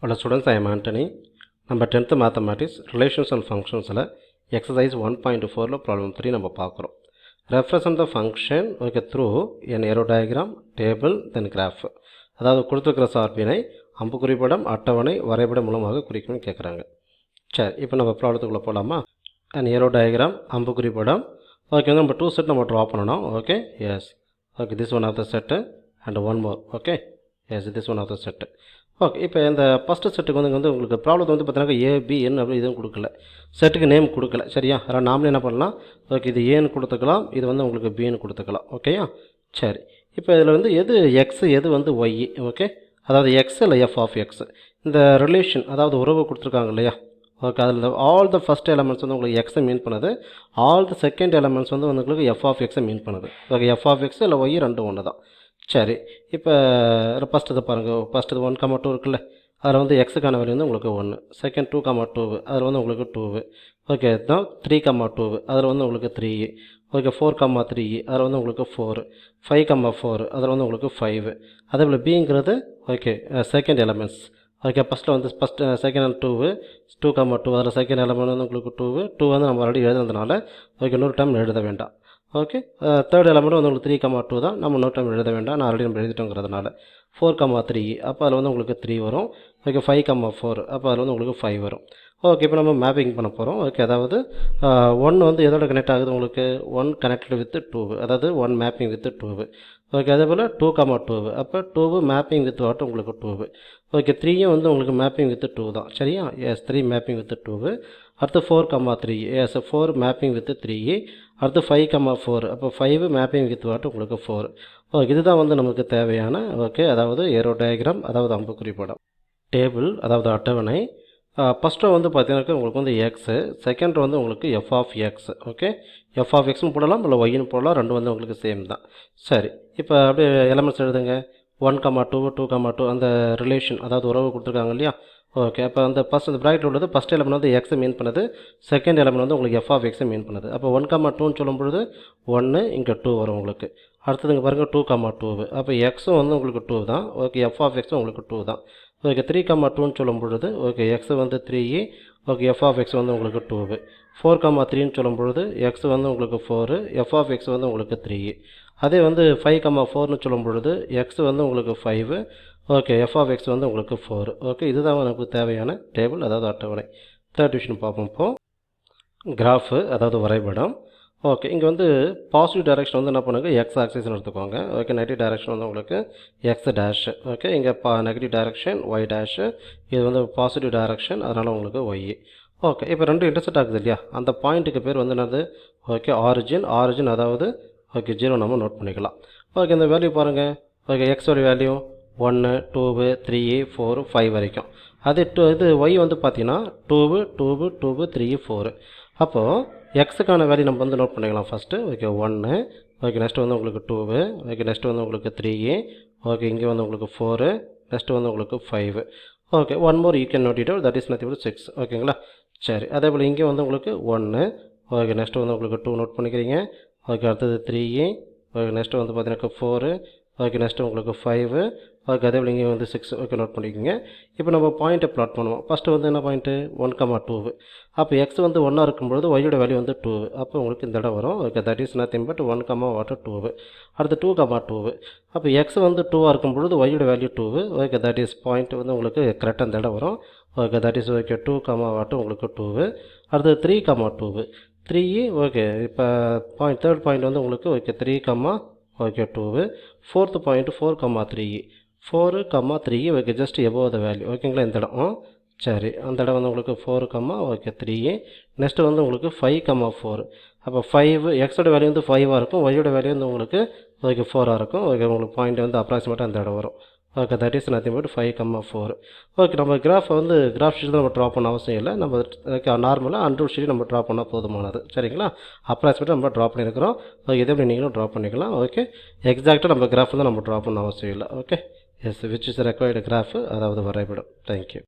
Hello students, I am Anthony. நம்ம 10th Mathematics Relations and Functionsல exercise 1.4ல problem 3 நம்ம பார்க்குறோம். Represent the function through an arrow diagram, table, then graph. அதாவது கொடுத்துருக்கிற சார்பினை அம்புக்குறி படம், அட்டவணை, வரைபடம் மூலமாக குறிக்கணும்னு கேட்குறாங்க. சரி, இப்போ நம்ம ப்ராப்ளத்துக்குள்ளே போகலாமா? an arrow diagram, அம்புக்குறி படம். ஓகே, வந்து நம்ம 2 செட் நம்ம ட்ரா பண்ணணும். Okay, yes. Okay, this one of the set and one more. Okay, yes, this one of the set. Okay, இப்போ இந்த ஃபஸ்ட்டு செட்டுக்கு வந்து உங்களுக்கு ப்ராப்ளத்தை வந்து பார்த்தீங்கன்னா ஏபிஎன் அப்படி எதுவும் கொடுக்கல, செட்டுக்கு நேம் கொடுக்கல. சரியா? அதனால் நாமளே என்ன பண்ணலாம், ஓகே இது ஏன்னு கொடுத்துக்கலாம், இது வந்து உங்களுக்கு பின்னு கொடுத்துக்கலாம். ஓகேயா? சரி, இப்போ இதில் வந்து எது எக்ஸ் எது வந்து ஒய். ஓகே, அதாவது எக்ஸ் இல்லை எஃப் ஆஃப் எக்ஸ். இந்த ரிலேஷன் அதாவது உறவு கொடுத்துருக்காங்க இல்லையா? ஓகே, அதில் ஆல் த ஃபஸ்ட் எலமெண்ட்ஸ் வந்து உங்களுக்கு எக்ஸை மீன் பண்ணுது, ஆல் த செகண்ட் எலமெண்ட்ஸ் வந்து உங்களுக்கு எஃப் ஆஃப் எக்ஸை மீன் பண்ணுது. ஓகே, எஃப் ஆஃப் எக்ஸ் இல்லை ஒய் ரெண்டும் ஒன்று தான். சரி, இப்போ ஃபஸ்ட்டு இதை பாருங்கள். ஃபஸ்ட்டு இது 1,2 இருக்குல்ல, அதில் வந்து எக்ஸுக்கான வேல்யூ வந்து உங்களுக்கு 1. செகண்ட் 2,2 அதில் வந்து உங்களுக்கு 2. ஓகே, இதுதான் 3,2 அதில் வந்து உங்களுக்கு 3. ஓகே, 4,3 அதில் வந்து உங்களுக்கு 4. 5,4 அதில் வந்து உங்களுக்கு 5. அதே போல் பிங்கிறது ஓகே செகண்ட் எலமெண்ட்ஸ். ஓகே, ஃபஸ்ட்டில் வந்து செகண்ட் 2,2 அதில் செகண்ட் எலமெண்ட் வந்து உங்களுக்கு 2 வந்து நம்ம ஆல்ரெடி எழுதுனதுனால ஓகே இன்னொரு டைம் எழுத வேண்டாம். ஓகே, தேர்ட் எலமெண்ட் வந்து உங்களுக்கு 3,2 தான், நம்ம இன்னொரு டைம் எழுத வேண்டாம், நான் ஆல்ரெடி நம்ம எழுதிட்டோங்கிறதுனால. 4,3 அப்போ அதில் வந்து உங்களுக்கு 3 வரும். ஓகே, 5,4 அப்போ அதில் வந்து உங்களுக்கு 5 வரும். ஓகே, இப்போ நம்ம மேப்பிங் பண்ண போகிறோம். ஓகே, அதாவது 1 வந்து எதோட கனெக்ட் ஆகுது உங்களுக்கு, 1 கனெக்டட் வித் 2, அதாவது 1 மேப்பிங் வித் 2. ஓகே, அதே போல் 2,2 அப்போ 2 மேப்பிங் வித் வாட் உங்களுக்கு 2. ஓகே, 3யும் வந்து உங்களுக்கு மேப்பிங் வித் 2 தான். சரியா? Yes, 3 mapping with 2. அடுத்து 4,3 எஸ் 4 மேப்பிங் வித் 3. அடுத்து 5,4 அப்போ 5 மேப்பிங் வித் வாட் உங்களுக்கு 4. ஓகே, இதுதான் வந்து நமக்கு தேவையான ஓகே அதாவது ஏரோ டயக்ராம், அதாவது அம்புக்குறி படம். டேபிள் அதாவது அட்டவணை. ஃபஸ்ட்டு வந்து பார்த்தீங்கன்னாக்கா உங்களுக்கு வந்து எக்ஸு, செகண்ட் வந்து உங்களுக்கு f of x. Okay, f of எக்ஸ்னு போடலாம் இல்லை ஒய்னு போடலாம், ரெண்டும் வந்து உங்களுக்கு சேம் தான். சரி, இப்போ அப்படியே எலமெண்ட்ஸ் எழுதுங்க. 1,2 2,2 அந்த ரிலேஷன் அதாவது உறவு கொடுத்துருக்காங்க இல்லையா? ஓகே, அப்போ அந்த ஃபஸ்ட் அந்த ப்ராக்கெட் உள்ளது ஃபஸ்ட் எலமெண்ட் வந்து எக்ஸை மீன் பண்ணுது, செகண்ட் எலமெண்ட் வந்து உங்களுக்கு எஃப் ஆஃப் எக்ஸை மீன் பண்ணுது. அப்போ 1,2ன்னு சொல்லும் பொழுது 1 இங்கே 2 வரும் உங்களுக்கு. அடுத்தது இங்கே பாருங்கள் 2,2 அப்போ எக்ஸும் வந்து உங்களுக்கு 2 தான். ஓகே, எஃப் ஆஃப் எக்ஸும் உங்களுக்கு 2 தான். ஓகே, 3,2ன்னு சொல்லும் பொழுது ஓகே எக்ஸ் வந்து 3. ஓகே, எஃப் ஆஃப் எக்ஸ் வந்து உங்களுக்கு 2. 4,3ன்னு சொல்லும் பொழுது எக்ஸ் வந்து உங்களுக்கு 4, எஃப் ஆஃப் எக்ஸ் வந்து உங்களுக்கு 3. அதே வந்து 5,4ன்னு சொல்லும் பொழுது எக்ஸ் வந்து உங்களுக்கு 5. ஓகே, எஃப் ஆஃப் எக்ஸ் வந்து உங்களுக்கு 4. ஓகே, இதுதான் நமக்கு தேவையான டேபிள் அதாவது அட்டவணை. தேர்ட் டிவிஷன் பார்ப்போம். இப்போது கிராஃபு அதாவது வரைபடம். ஓகே, இங்கே வந்து பாசிட்டிவ் டைரெக்ஷன் வந்து என்ன பண்ணுங்க, எக்ஸ் ஆக்சிஸ்னு எடுத்துக்கோங்க. ஓகே, நெகட்டிவ் டைரெக்ஷன் வந்து உங்களுக்கு எக்ஸ் டேஷ். ஓகே, இங்கே நெகட்டிவ் டைரெக்ஷன் ஒய் டேஷு, இது வந்து பாசிட்டிவ் டைரெக்ஷன், அதனால் உங்களுக்கு ஒய். ஓகே, இப்போ ரெண்டு இன்டர்செக்ட் ஆகுது இல்லையா, அந்த பாயிண்ட்டுக்கு பேர் வந்து என்னது ஓகே ஆரிஜின் அதாவது ஓகே 0 நம்ம நோட் பண்ணிக்கலாம். ஓகே, இந்த வேல்யூ பாருங்கள். ஓகே, எக்ஸோட வேல்யூ 1 2 3 4 5 வரைக்கும். அது இது ஒய் வந்து பார்த்தீங்கன்னா 2 3 4. அப்போது எக்ஸுக்கான வேல்யூ நம்ம வந்து நோட் பண்ணிக்கலாம் ஃபஸ்ட்டு. ஓகே 1. ஓகே, நெக்ஸ்ட்டு வந்து உங்களுக்கு 2. ஓகே, நெக்ஸ்ட்டு வந்து உங்களுக்கு 3. ஓகே, இங்கே வந்து உங்களுக்கு 4. நெக்ஸ்ட்டு வந்து உங்களுக்கு 5. Okay, one more you can note it out, that is nothing but 6. ஓகேங்களா? சரி, அதே போல் இங்கே வந்து உங்களுக்கு 1. ஓகே, நெக்ஸ்ட்டு வந்து உங்களுக்கு 2 நோட் பண்ணிக்கிறீங்க. ஓகே, அடுத்தது 3. ஓகே, நெக்ஸ்ட்டு வந்து பார்த்தீங்கன்னா 4. ஓகே, நெக்ஸ்ட்டு உங்களுக்கு 5. ஓகே, அதே போல் இங்கே வந்து 6. ஓகே, நோட் பண்ணிக்கோங்க. இப்போ நம்ம பாயிண்ட்டை ப்ளாட் பண்ணுவோம். ஃபஸ்ட்டு வந்து என்ன பாயிண்ட்டு 1,2. அப்போ எக்ஸ் வந்து 1 இருக்கும்பொழுது ஒய்யோட வேல்யூ வந்து 2. அப்போ உங்களுக்கு இந்த இடம் வரும். Okay, that is nothing but 1,2. அடுத்து 2,2. அப்போ எக்ஸ் வந்து 2 இருக்கும்பொழுது ஒய்யோட value 2. Okay, that is point வந்து உங்களுக்கு கரெக்டாக இந்த இடம் வரும். ஓகே, தட் இஸ் ஓகே 2,2 உங்களுக்கு 2. அடுத்து 3,2. 3. ஓகே, இப்போ தேர்ட் பாயிண்ட் வந்து உங்களுக்கு okay 3, okay 2. Fourth point 4,3. 4,3 okay just above the value. ஓகேங்களா? இந்த இடம் சரி, அந்த இடம் வந்து உங்களுக்கு 4, ஓகே 3. நெக்ஸ்ட்டு வந்து உங்களுக்கு 5,4. அப்போ 5 எக்ஸோட வேல்யூ வந்து 5ஆக இருக்கும், ஒய்யோட வேல்யூ வந்து உங்களுக்கு ஓகே 4ஆக இருக்கும். ஓகே, உங்களுக்கு பாயிண்ட் வந்து அப்ராக்சிமேட்டாக அந்த இடம் வரும். Okay, that is nothing but 5,4. Okay, நம்ம கிராஃப் வந்து கிராஃப் ஷீட் நம்ம ட்ரா பண்ண அவசியம் இல்லை, நம்ம ஓகே நார்மலாக அன்ரூல் ஷீட் நம்ம ட்ரா பண்ணால் போதுமானது. சரிங்களா? அப்ராக்சிமேட்டாக நம்ம ட்ரா பண்ணியிருக்கிறோம். ஓகே, இதே மாதிரி நீங்களும் ட்ரா பண்ணிக்கலாம். ஓகே, எக்ஸாக்டாக நம்ம கிராஃப் வந்து நம்ம ட்ரா பண்ண அவசியம் இல்லை. Okay, yes, which is required graph அதாவது வரைபடம். தேங்க்யூ.